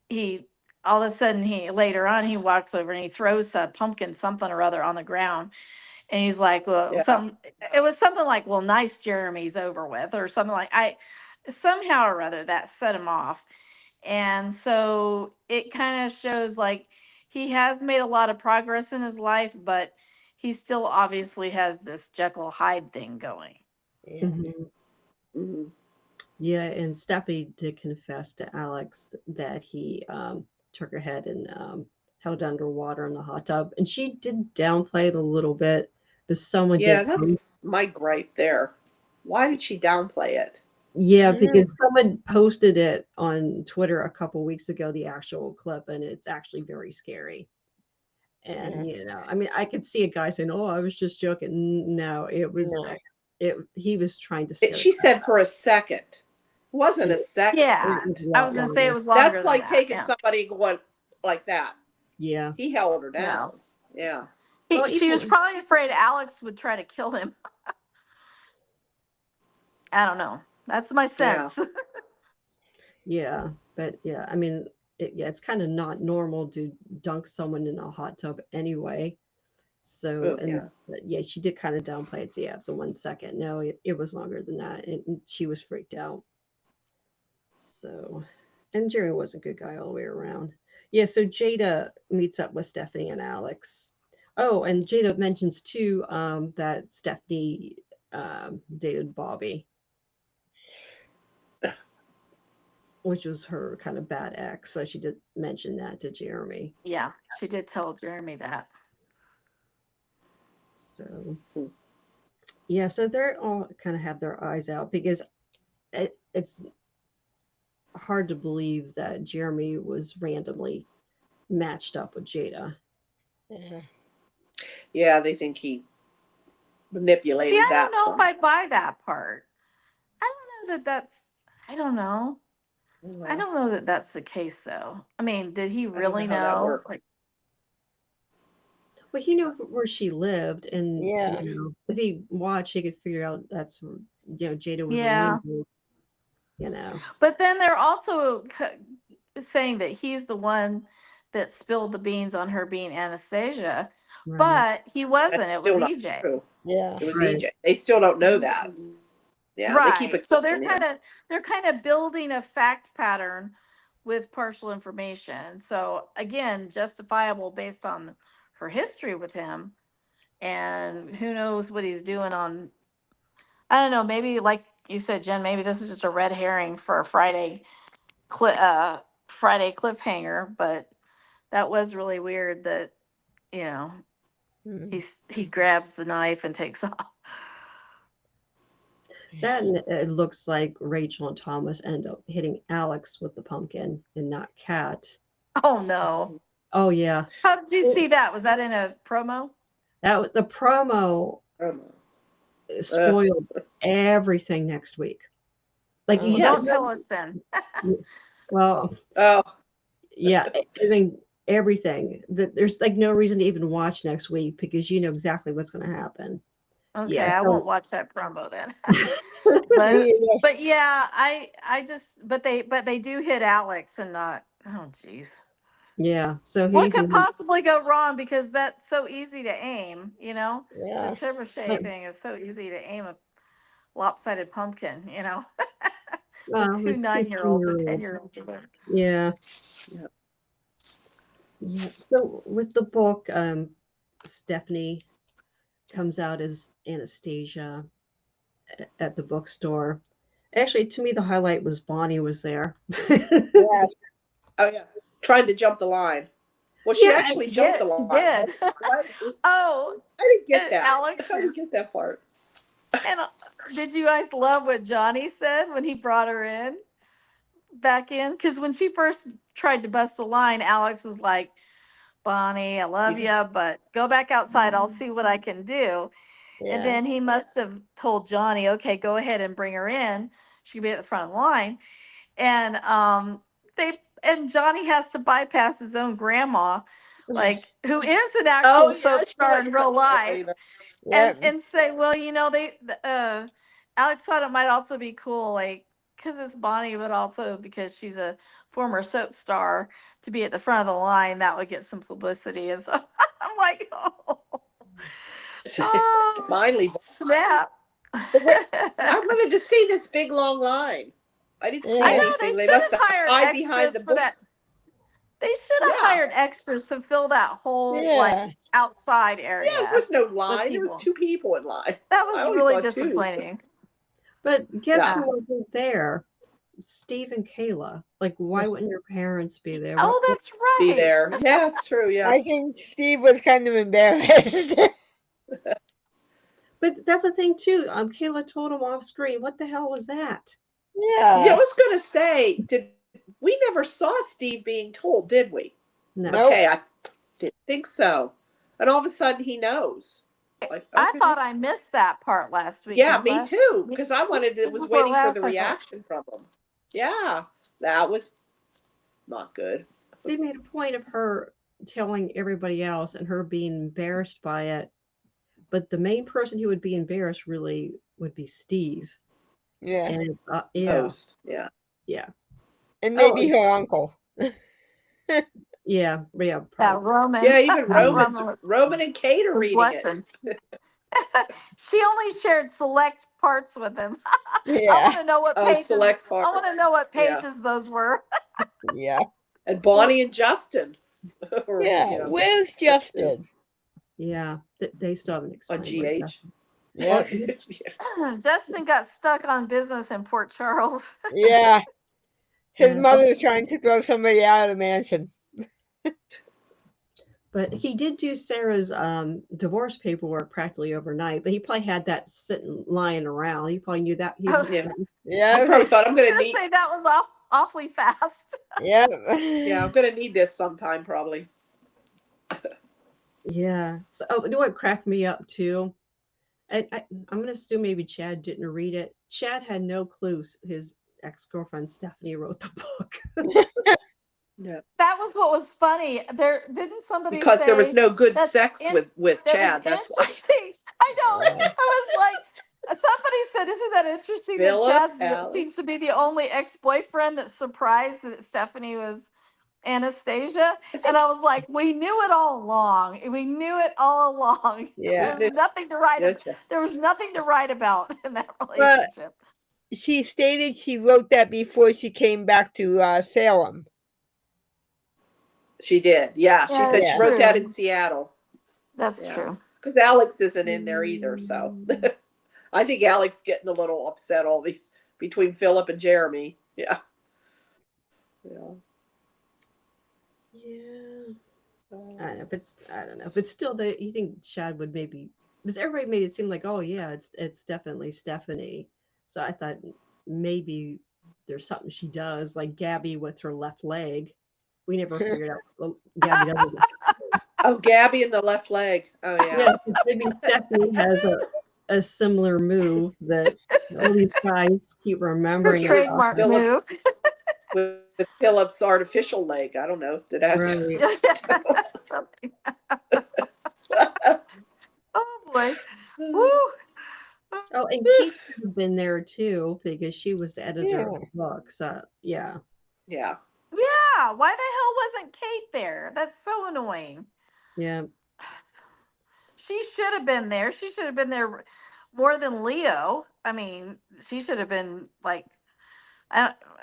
He all of a sudden later on he walks over and he throws a pumpkin something or other on the ground. And he's like, well, it was something like, well, nice, Jeremy's over with, or something like somehow or other that set him off. And so it kind of shows like he has made a lot of progress in his life, but he still obviously has this Jekyll Hyde thing going. Yeah. Mm-hmm. Yeah, and Stephanie did confess to Alex that he took her head and held underwater in the hot tub, and she did downplay it a little bit. But someone did. That's my gripe there. Why did she downplay it? Yeah, because someone posted it on Twitter a couple weeks ago, the actual clip, and it's actually very scary. And I mean, I could see a guy saying, "Oh, I was just joking." No, it was. He was trying to. She said for a second. It wasn't a second. Yeah, I was gonna say it was longer. That's like taking somebody going like that. Yeah, he held her down. Yeah. She was probably afraid Alex would try to kill him. I don't know. That's my sense. Yeah, but I mean, it's kind of not normal to dunk someone in a hot tub anyway. So, she did kind of downplay it. So, yeah, it was 1 second. No, it was longer than that. And she was freaked out. So, and Jerry was a good guy all the way around. Yeah, so Jada meets up with Stephanie and Alex. Oh, and Jada mentions too that Stephanie dated Bobby, which was her kind of bad ex. So she did mention that to Jeremy. Yeah, she did tell Jeremy that. So, yeah, so they're all kind of have their eyes out because it's hard to believe that Jeremy was randomly matched up with Jada. Yeah, they think he manipulated that. I don't know if I buy that part. I don't know that's. I don't know. I don't know that that's the case, though. I mean, did he really know? Like, well, he knew where she lived, and if he watched, he could figure out that's Jada was But then they're also saying that he's the one that spilled the beans on her being Anastasia. Right. But he wasn't. It was EJ. True. Yeah, it was EJ. They still don't know that. Yeah, right. They keep it so they're kind of building a fact pattern with partial information. So again, justifiable based on her history with him, and who knows what he's doing on. I don't know. Maybe like you said, Jen. Maybe this is just a red herring for a Friday cliffhanger. But that was really weird. That he grabs the knife and takes off. That it looks like Rachel and Thomas end up hitting Alex with the pumpkin and not Kat. Oh no. Oh yeah. How did you see that? Was that in a promo? That was the promo. Spoiled everything next week. Like you don't tell us then. Well. Yeah. I mean everything. There's like no reason to even watch next week because you know exactly what's going to happen. Okay, yeah, I won't watch that promo then. but yeah, but they do hit Alex and not. Oh geez. Yeah. So what could possibly go wrong because that's so easy to aim, Yeah. The trebuchet thing is so easy to aim a lopsided pumpkin, With two 9-year-olds or 10-year-olds. Yeah. Yeah. So with the book, Stephanie comes out as Anastasia at the bookstore. Actually, to me, the highlight was Bonnie was there. Yeah. Oh yeah, trying to jump the line. Well, she actually jumped the line. She did. Oh, I didn't get that. Alex, I didn't get that part. And did you guys love what Johnny said when he brought her in back in? Because when she first tried to bust the line, Alex was like, Bonnie, I love you, but go back outside. I'll see what I can do. Yeah. And then he must have told Johnny, okay, go ahead and bring her in. She can be at the front of the line. And Johnny has to bypass his own grandma, like who is an actual soap star in real life, and say, well, Alex thought it might also be cool, like because it's Bonnie, but also because she's a former soap star, to be at the front of the line. That would get some publicity. And so I'm like, oh, finally snap. I wanted to see this big long line. I didn't see anything. They must have hide behind the books. They should have hired extras to fill that whole like outside area. Yeah, there was no line. There was 2 people in line. That was really disappointing. 2. But guess who wasn't there? Steve and Kayla. Like, why wouldn't your parents be there? Oh, that's right. Be there. Yeah, it's true. Yeah. I think Steve was kind of embarrassed. But that's the thing too. Kayla told him off screen. What the hell was that? Yeah. I was gonna say, we never saw Steve being told, did we? No. Okay, I didn't think so. And all of a sudden he knows. Like, I thought I missed that part last week. Yeah, me too. Because I was waiting for the reaction from him. Yeah, that was not good. They made a point of her telling everybody else and her being embarrassed by it. But the main person who would be embarrassed really would be Steve. Yeah. And, Yeah. Yeah. And maybe her uncle. Yeah. Roman. Yeah, even Roman and Kate are reading it. She only shared select parts with him. Yeah. I want to know what pages. Select parts. I want to know what pages those were. Yeah. And Bonnie and Justin. Where's Justin? Yeah, they still haven't explained. On GH. Yeah. Justin got stuck on business in Port Charles. Yeah. His mother's trying to throw somebody out of the mansion. But he did do Sarah's divorce paperwork practically overnight, but he probably had that sitting lying around. He probably knew that. Yeah. I probably thought I'm going to need. Say that was awfully fast. Yeah. Yeah, I'm going to need this sometime probably. Yeah. So, you know what cracked me up too? I'm going to assume maybe Chad didn't read it. Chad had no clue his ex-girlfriend Stephanie wrote the book. Yeah. That was what was funny. Didn't somebody because say there was no good sex with Chad. That's why. I know. I was like, somebody said, "Isn't that interesting that Chad seems to be the only ex-boyfriend that's surprised that Stephanie was Anastasia?" And I was like, "We knew it all along. We knew it all along. Yeah. There was nothing to write. There was nothing to write about in that relationship." But she stated she wrote that before she came back to Salem. She did. Yeah. She said she wrote that in Seattle. That's true. Because Alex isn't in there either. So I think Alex getting a little upset all these between Philip and Jeremy. Yeah. Yeah. Yeah. I don't know. But still, you think Chad would maybe, because everybody made it seem like, oh yeah, it's definitely Stephanie. So I thought maybe there's something she does, like Gabby with her left leg. We never figured out. Well, Gabby doesn't. Oh, Gabby in the left leg. Oh yeah. Yeah, maybe Stephanie has a similar move that all these guys keep remembering. Her trademark move. With Philip's artificial leg. I don't know. Did I? Right. Oh boy. Woo. Oh, and Kate should have been there too because she was the editor of the book. So yeah. Yeah. Yeah. Why the hell wasn't Kate there? That's so annoying. Yeah. She should have been there. She should have been there more than Leo. I mean, she should have been like,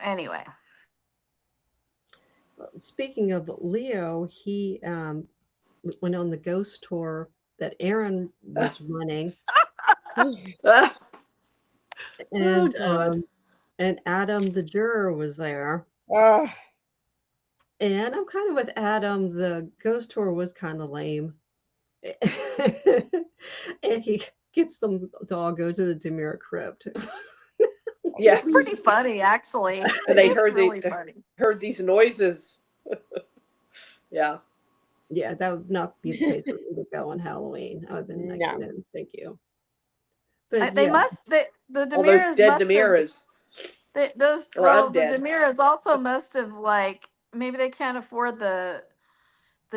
anyway. Speaking of Leo, he went on the ghost tour that Aaron was running. And Adam the juror was there. And I'm kind of with Adam. The ghost tour was kind of lame. And he gets them to all go to the Demira crypt. Yes. It's pretty funny, actually. And they It's heard really funny. heard these noises. Yeah. Yeah, that would not be the place for me to go on Halloween. I would have been like, No. no, thank you. But They yeah, must. The All those Demiras dead must have. Demiras. Those Or well, the undead. Demiras also must have like maybe they can't afford the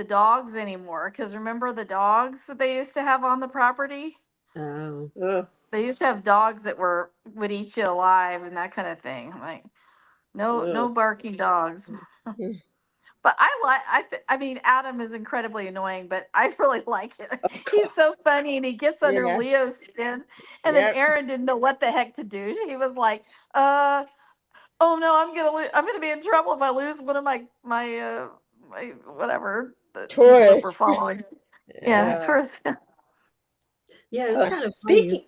dogs anymore because remember the dogs that they used to have on the property? oh, Ugh. They used to have dogs that would eat you alive and that kind of thing. Like no Ugh. barking dogs. But I mean, Adam is incredibly annoying, but I really like it. Oh, He's God. so funny and he gets under Yeah. Leo's skin. And then Yep. Aaron didn't know what the heck to do. He was like, oh no, I'm gonna be in trouble if I lose one of my whatever the people that we're Tourist. following. Yeah, Yeah. tourist. yeah, it was kind of Speaking. funny.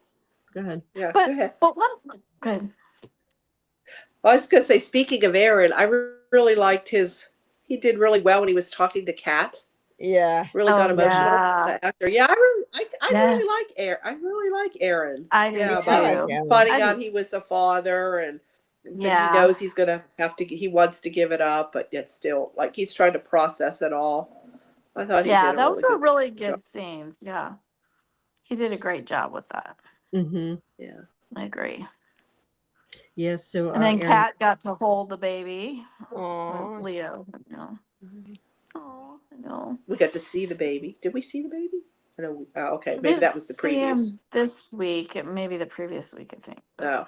Go ahead. Yeah. Go ahead. But one good. I was going to say, speaking of Aaron, I really liked his. He did really well when he was talking to Kat. Yeah. Really got Oh, emotional. yeah. The actor. Yeah, I really Yes. like Aaron. I really like Aaron. I do Yeah, I about like too. Aaron. finding I out do. he was a father, and but Yeah. he knows he's gonna have to. He wants to give it up, but yet still, like he's trying to process it all. I thought he Yeah, did a those really were good really job. good scenes. Yeah. He did a great job with that. Mm-hmm. Yeah. I agree. Yes. So And then Aaron, Kat got to hold the baby Aw. with Leo. You know. Oh, I know. We got to see the baby. Did we see the baby? I know. Okay, maybe that was the See previews. him this week, maybe the previous week, I think. But Oh,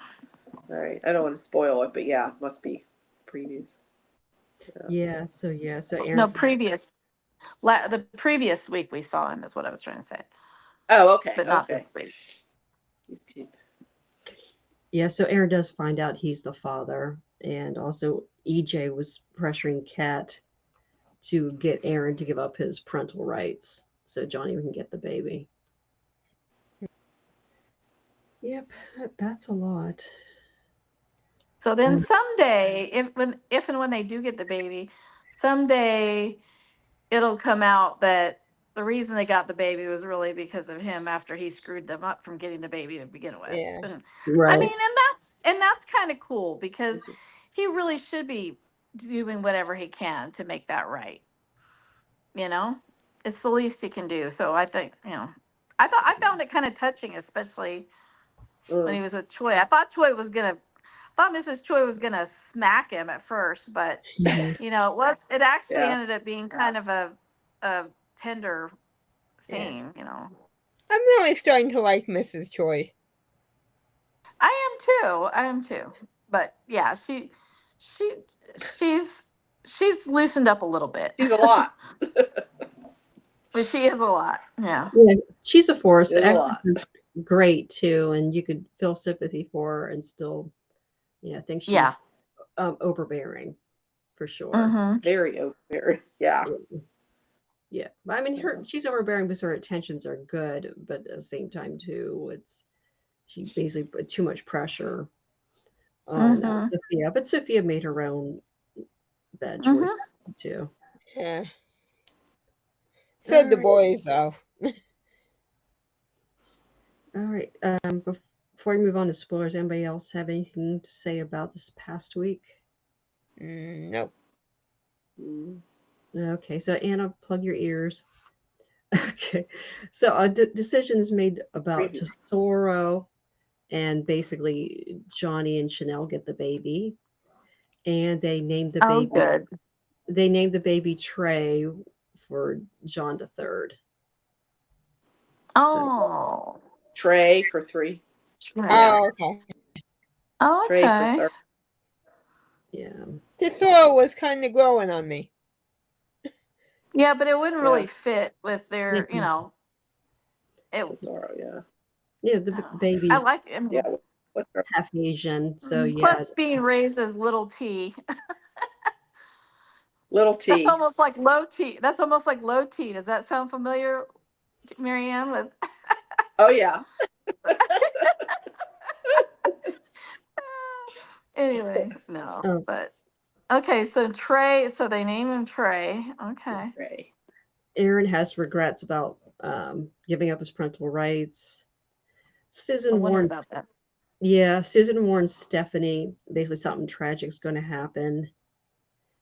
all right. I don't want to spoil it, but yeah, it must be previews. yeah. So Aaron. no, the previous week we saw him is what I was trying to say, Oh, okay. but not Okay. this week. He's cute. Yeah. So Aaron does find out he's the father, and also EJ was pressuring Kat to get Aaron to give up his parental rights so Johnny can get the baby. Yep, that's a lot. So then someday, if and when they do get the baby, someday it'll come out that the reason they got the baby was really because of him after he screwed them up from getting the baby to begin with. Yeah. And, Right. I mean, and that's kind of cool because he really should be doing whatever he can to make that right. You know, it's the least he can do. So I think, I found it kind of touching, especially when he was with Choi. I thought Mrs. Choi was gonna smack him at first, but it actually ended up being kind of a tender scene. I'm really starting to like Mrs. Choi. I am too. But yeah, she's loosened up a little bit. She's a lot. But she is a lot. Yeah. Yeah, she's a force. She's a The lot. actress is great too, and you could feel sympathy for her and still, think she's overbearing for sure. Mm-hmm. Very overbearing. Yeah. Yeah, but I mean, she's overbearing because her intentions are good, but at the same time too, she basically put too much pressure on Sophia. But Sophia made her own bad choice too. Yeah. So the boys, though. All right. Before we move on to spoilers, anybody else have anything to say about this past week? Nope. Okay, so Anna, plug your ears. Okay, so a decision is made about Tesoro, and basically Johnny and Chanel get the baby, and they named the baby. Good. They named the baby Trey for John III. Oh. Trey for 3. Oh, okay. Oh, Trey for okay. 30. Yeah. Tesoro was kind of growing on me. Yeah, but it wouldn't really fit with their, Tesoro, yeah. Yeah, the baby's I like it. Yeah. What's her? half Asian, so yeah. Plus being raised as little T. Little T. That's almost like low T. Does that sound familiar, Marianne? With Oh yeah. Anyway, no. Oh. But okay, so Trey. So they name him Trey. Okay. Trey. Aaron has regrets about giving up his parental rights. Susan wondering warns. about that. Yeah, Susan warns Stephanie basically something tragic's going to happen.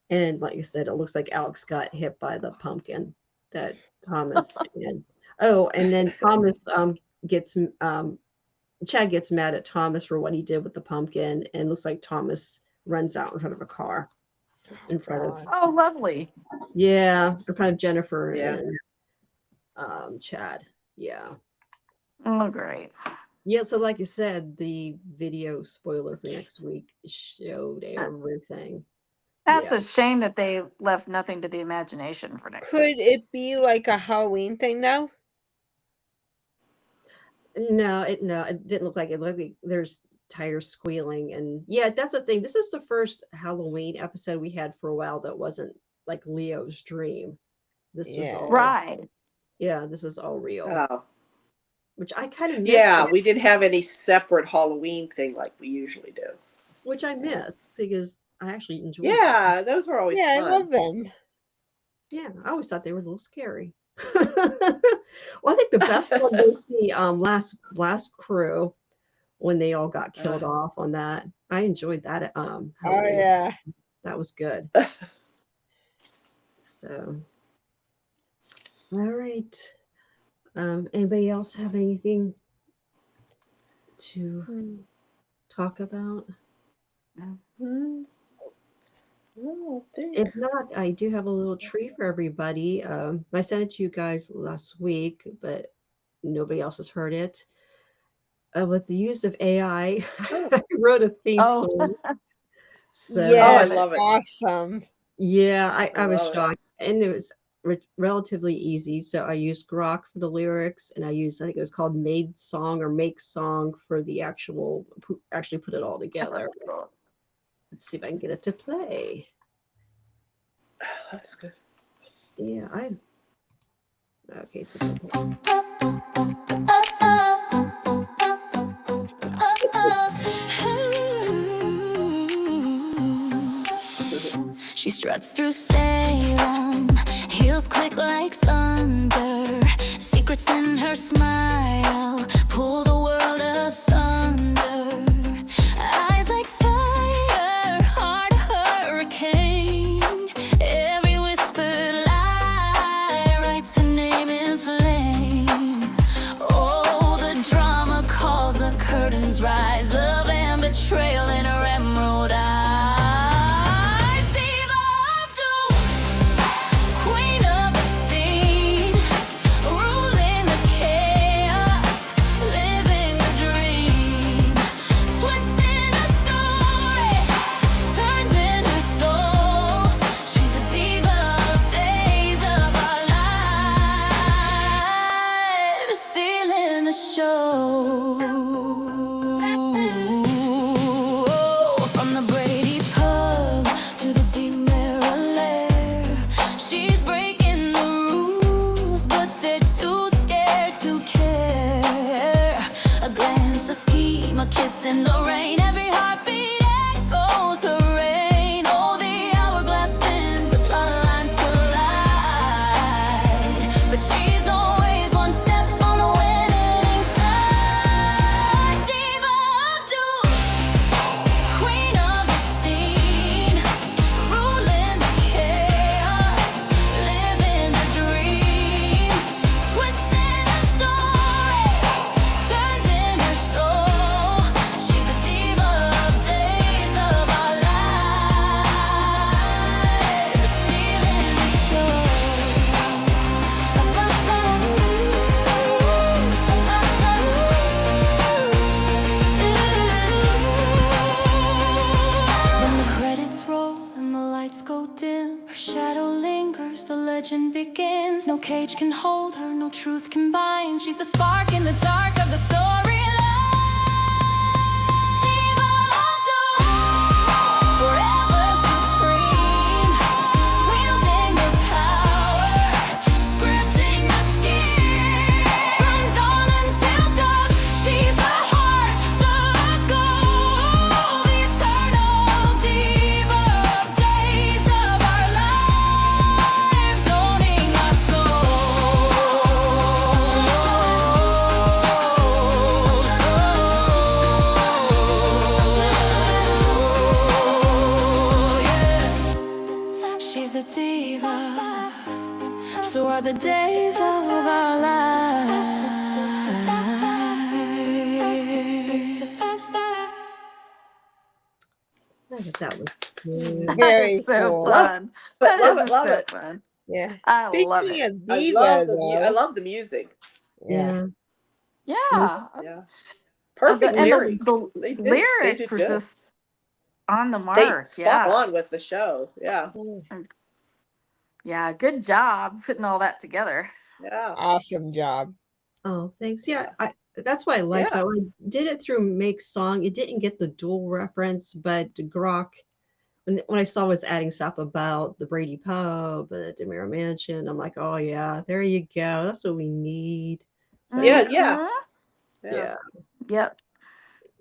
And like you said, it looks like Alex got hit by the pumpkin that Thomas and and then Thomas gets Chad gets mad at Thomas for what he did with the pumpkin, and looks like Thomas runs out in front of a car in front of Oh, lovely. in front of Jennifer Yeah. and Chad. Yeah. Oh, great. Yeah, so like you said, the video spoiler for next week showed everything. That's Yeah. a shame that they left nothing to the imagination for next Could week. it be like a Halloween thing though? No, it didn't look like it. It looked like there's tires squealing, and yeah, that's the thing. This is the first Halloween episode we had for a while that wasn't like Leo's dream. This was Yeah. all Right. Yeah, this is all real, Oh. which I kind of miss. Yeah, we didn't have any separate Halloween thing like we usually do. Which I miss because I actually enjoyed. Yeah, those were always Yeah, fun. I love them. Yeah, I always thought they were a little scary. Well, I think the best one was the last crew when they all got killed off on that. I enjoyed that. Oh Halloween. yeah. That was good. So, all right. Anybody else have anything to talk about? Oh, If not, I do have a little treat for everybody. I sent it to you guys last week, but nobody else has heard it. With the use of AI, I wrote a theme song. So, Yeah, I love it. Awesome. yeah, I was love it. shocked. And it was relatively easy. So I used Grok for the lyrics, and I think it was called Made Song or Make Song for the actually put it all together. Let's see if I can get it to play. That's good. Yeah, okay, so She struts through Salem, heels click like thunder, secrets in her smile pull the world asunder. Eyes like fire, heart a hurricane, every whispered lie writes her name in flame. Oh, the drama calls, the curtains rise, love and betrayal in her emerald eyes. In the rain, every heartbeat echoes her reign. Oh, the hourglass spins, the plot lines collide, but she's always one step on the winning side. Diva of doom, queen of the scene, ruling the chaos, living the dream, twisting the story, turns in her soul. She's the diva of days of our lives, stealing the show. When the credits roll and the lights go dim, her shadow lingers, the legend begins. No cage can hold her, no truth can bind. She's the spark in the dark of the storyline. Diva of doom, forever supreme, wielding her power, scripting the scheme. From dawn until dusk, she's the heart, the goal, the eternal diva of days of our lives, owning our soul. the days of our lives. I thought that was good. Very so cool. fun. Love That it, is love so it. fun. Yeah. I love Speaking it. of diva, though. I love the music. Yeah. Yeah. Yeah. Perfect And lyrics. the They did lyrics were good. just on the They mark. spot Yeah. on with the show. Yeah. Yeah. Good job putting all that together. Yeah. Awesome job. Oh, thanks. Yeah, that's what I like. Yeah. But when I did it through Make Song, it didn't get the dual reference, but Grok, when I saw was adding stuff about the Brady Pub, the DeMira Mansion, I'm like, oh yeah, there you go. That's what we need. So, Yeah. Mhm. yeah. Yep.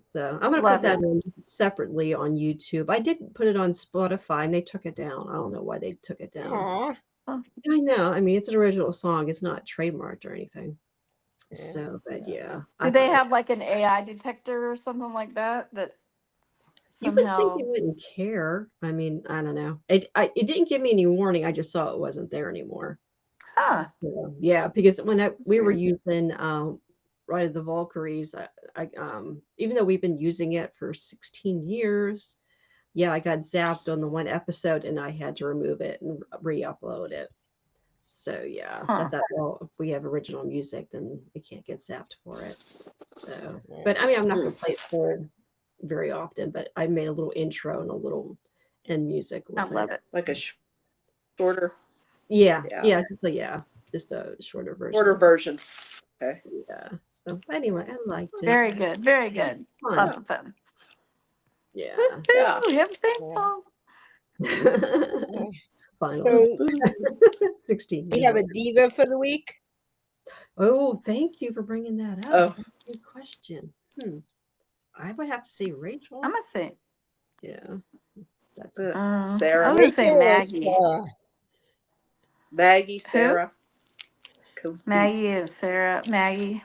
So I'm gonna Love put that in separately on YouTube. I did put it on Spotify and they took it down. I don't know why they took it down. Aw. I know. I mean, it's an original song. It's not trademarked or anything. Yeah. So, but yeah. Do they have like an AI detector or something like that? That You would somehow. think it wouldn't care. I mean, I don't know. It didn't give me any warning. I just saw it wasn't there anymore. Huh. Yeah, because when we were weird. using Ride of the Valkyries, I even though we've been using it for 16 years, yeah, I got zapped on the one episode and I had to remove it and re-upload it. So yeah, so I Huh. thought, well, if we have original music, then we can't get zapped for it. So, but I mean, I'm not gonna play it full very often, but I made a little intro and a little end music with I love it. Like a shorter Yeah, Yeah. just a shorter version. shorter version. Okay. Yeah. So anyway, I liked it. Very good. Very good. Fun. Lots of fun. Yeah. Yeah. We have a theme Yeah. song. Finally. So 16. we have a diva for the week. Oh, thank you for bringing that up. Oh. That's a good question. I would have to say Rachel. I'm gonna say. Yeah. That's Sarah. I was gonna say Rachel or Maggie. Sarah? Maggie, Sarah. Maggie is Sarah. Maggie.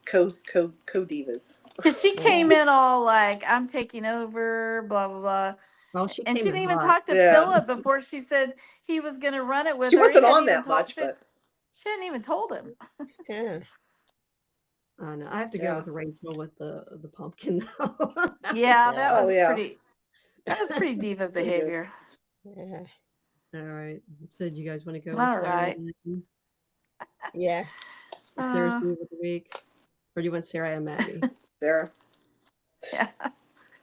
Co-divas. Because she came in all like, I'm taking over, blah, blah, blah. well, she And she came didn't in even hot. talk to Yeah. Philip before she said he was going to run it with She her. wasn't He on hadn't that even much, but She hadn't even told him. Yeah. I know. I have to go Yeah. with Rachel with the pumpkin though. Yeah, that Oh, was yeah. pretty diva behavior. Yeah. All right. So do you guys want to go with All Sarah? right. And Yeah. Sarah's diva of the week? Or do you want Sarah and Maggie? Sarah. Yeah.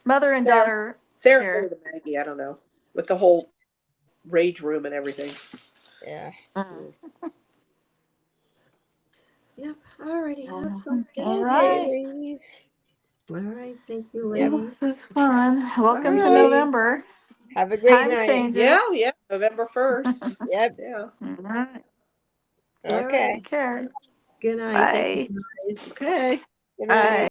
Mother and Sarah. daughter. Sarah Here. or the Maggie, I don't know. With the whole rage room and everything. Yeah. Yep. All righty. That sounds good. All Okay, right. ladies. All right. Thank you, Yep. ladies. This is fun. Welcome to right. November. Have a great Time night. changes. Yeah. November 1st. Yep. Yeah. All right. Okay. Take care. Good night. Bye. Thank you, guys. Okay. Good night. Bye.